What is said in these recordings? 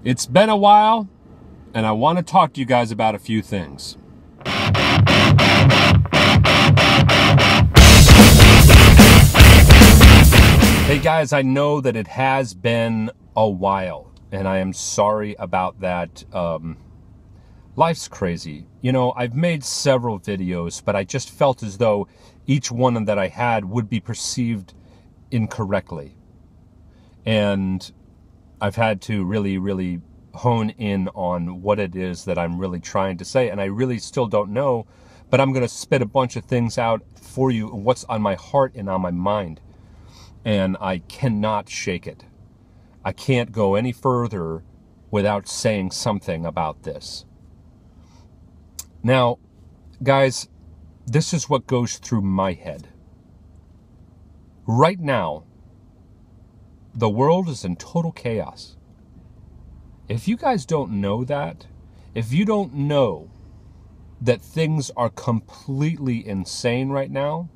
It's been a while, and I want to talk to you guys about a few things. Hey guys, I know that it has been a while, and I am sorry about that. Life's crazy. You know, I've made several videos, but I just felt as though each one that I had would be perceived incorrectly. And I've had to really hone in on what it is that I'm really trying to say, and I really still don't know, but I'm going to spit a bunch of things out for you, what's on my heart and on my mind, and I cannot shake it. I can't go any further without saying something about this. Now, guys, this is what goes through my head. Right now, the world is in total chaos. If you guys don't know that, if you don't know that things are completely insane right now,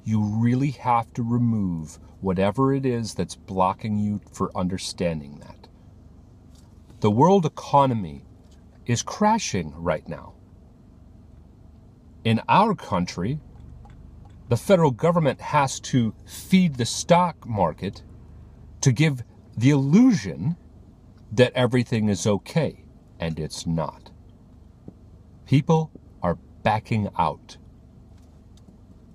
you really have to remove whatever it is that's blocking you for understanding that. The world economy is crashing right now. In our country, the federal government has to feed the stock market to give the illusion that everything is okay, and it's not. People are backing out.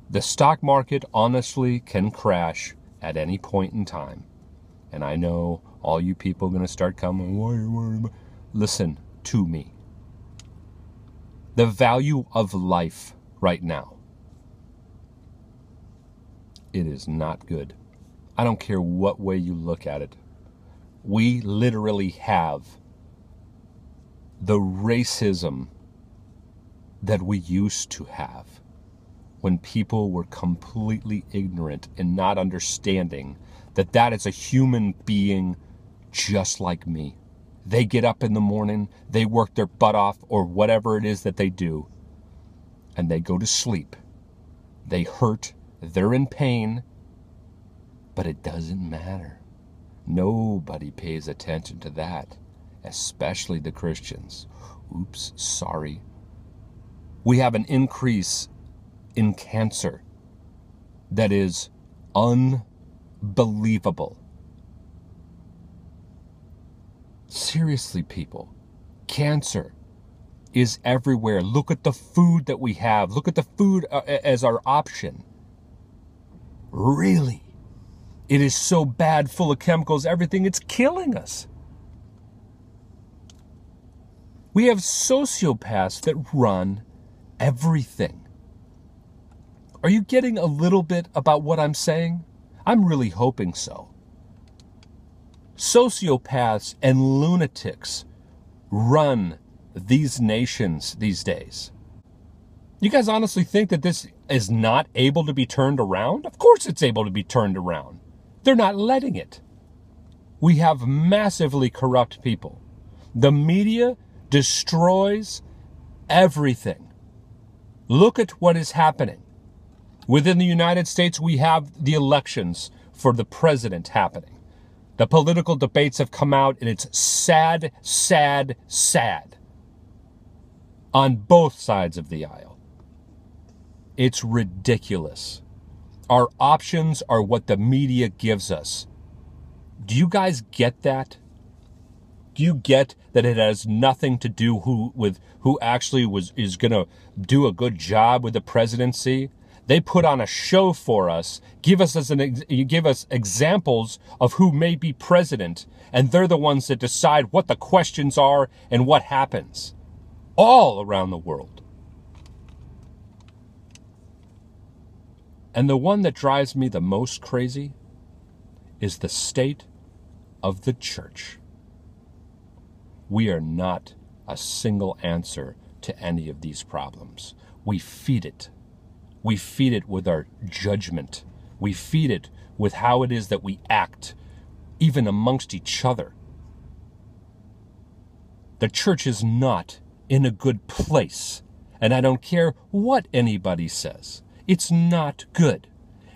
The stock market honestly can crash at any point in time. And I know all you people are going to start coming, why are you worried about? Listen to me. The value of life right now, it is not good. I don't care what way you look at it. We literally have the racism that we used to have when people were completely ignorant and not understanding that that is a human being just like me. They get up in the morning, they work their butt off or whatever it is that they do, and they go to sleep. They hurt, they're in pain, but it doesn't matter. Nobody pays attention to that, especially the Christians. Oops, sorry. We have an increase in cancer that is unbelievable. Seriously, people, cancer is everywhere. Look at the food that we have. Look at the food as our option. Really? It is so bad, full of chemicals, everything, it's killing us. We have sociopaths that run everything. Are you getting a little bit about what I'm saying? I'm really hoping so. Sociopaths and lunatics run these nations these days. You guys honestly think that this is not able to be turned around? Of course it's able to be turned around. They're not letting it. We have massively corrupt people. The media destroys everything. Look at what is happening. Within the United States, we have the elections for the president happening. The political debates have come out, and it's sad, sad, sad. On both sides of the aisle. It's ridiculous. Our options are what the media gives us. Do you guys get that? Do you get that it has nothing to do with who actually is going to do a good job with the presidency? They put on a show for us, give us examples of who may be president, and they're the ones that decide what the questions are and what happens. All around the world. And the one that drives me the most crazy is the state of the church. We are not a single answer to any of these problems. We feed it. We feed it with our judgment. We feed it with how it is that we act, even amongst each other. The church is not in a good place, and I don't care what anybody says. It's not good.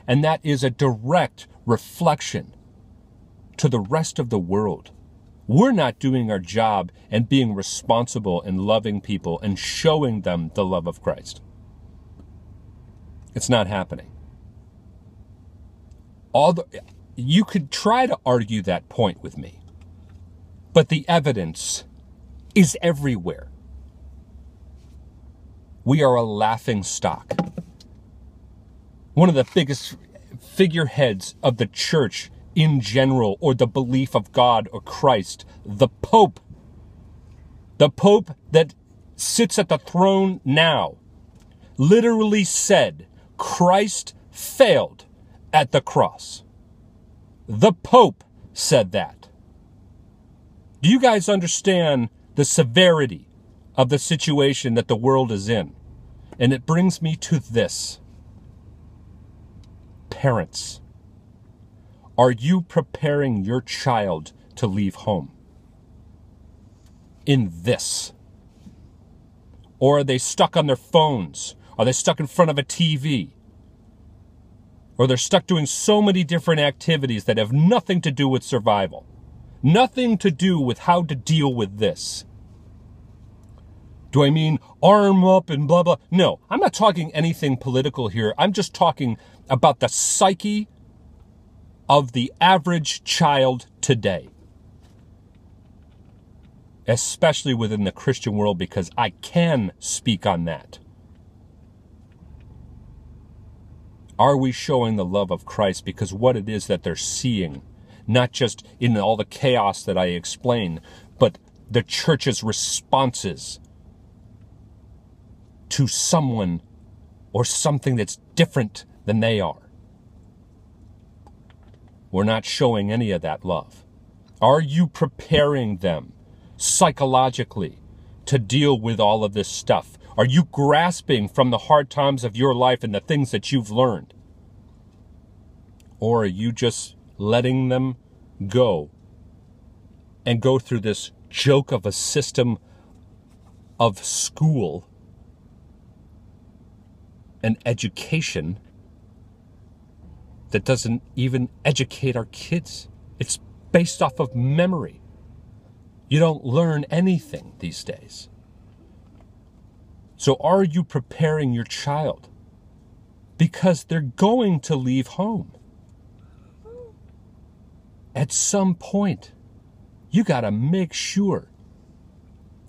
And that is a direct reflection to the rest of the world. we're not doing our job and being responsible and loving people and showing them the love of Christ. It's not happening. You could try to argue that point with me, but the evidence is everywhere. We are a laughing stock. One of the biggest figureheads of the church in general, or the belief of God or Christ, the Pope that sits at the throne now, literally said Christ failed at the cross. The Pope said that. Do you guys understand the severity of the situation that the world is in? And it brings me to this. Parents, are you preparing your child to leave home in this? Or are they stuck on their phones? Are they stuck in front of a TV? Or they're stuck doing so many different activities that have nothing to do with survival. Nothing to do with how to deal with this. Do I mean arm up and blah, blah? No, I'm not talking anything political here. I'm just talking about the psyche of the average child today. Especially within the Christian world, because I can speak on that. Are we showing the love of Christ? Because what it is that they're seeing, not just in all the chaos that I explain, but the church's responses to someone or something that's different than they are. We're not showing any of that love. Are you preparing them psychologically to deal with all of this stuff? Are you grasping from the hard times of your life and the things that you've learned? Or are you just letting them go and go through this joke of a system of school and education that doesn't even educate our kids? It's based off of memory. You don't learn anything these days. So are you preparing your child? Because they're going to leave home. At some point, you got to make sure.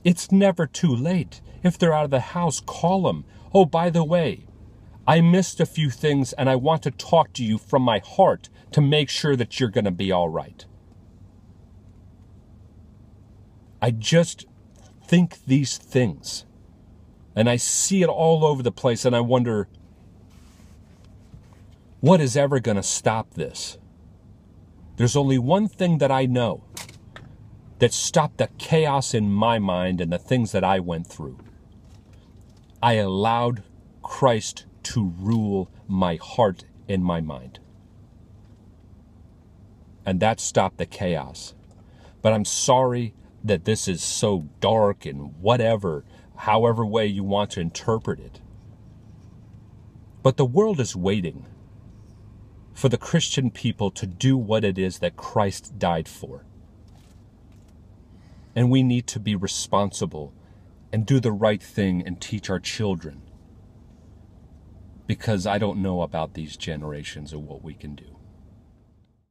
It's never too late. If they're out of the house, call them. Oh, by the way, I missed a few things and I want to talk to you from my heart to make sure that you're going to be all right. I just think these things. And I see it all over the place, and I wonder, what is ever going to stop this? There's only one thing that I know that stopped the chaos in my mind and the things that I went through. I allowed Christ to rule my heart and my mind. And that stopped the chaos. But I'm sorry that this is so dark and whatever, however way you want to interpret it. But the world is waiting for the Christian people to do what it is that Christ died for. And we need to be responsible and do the right thing and teach our children. Because I don't know about these generations and what we can do.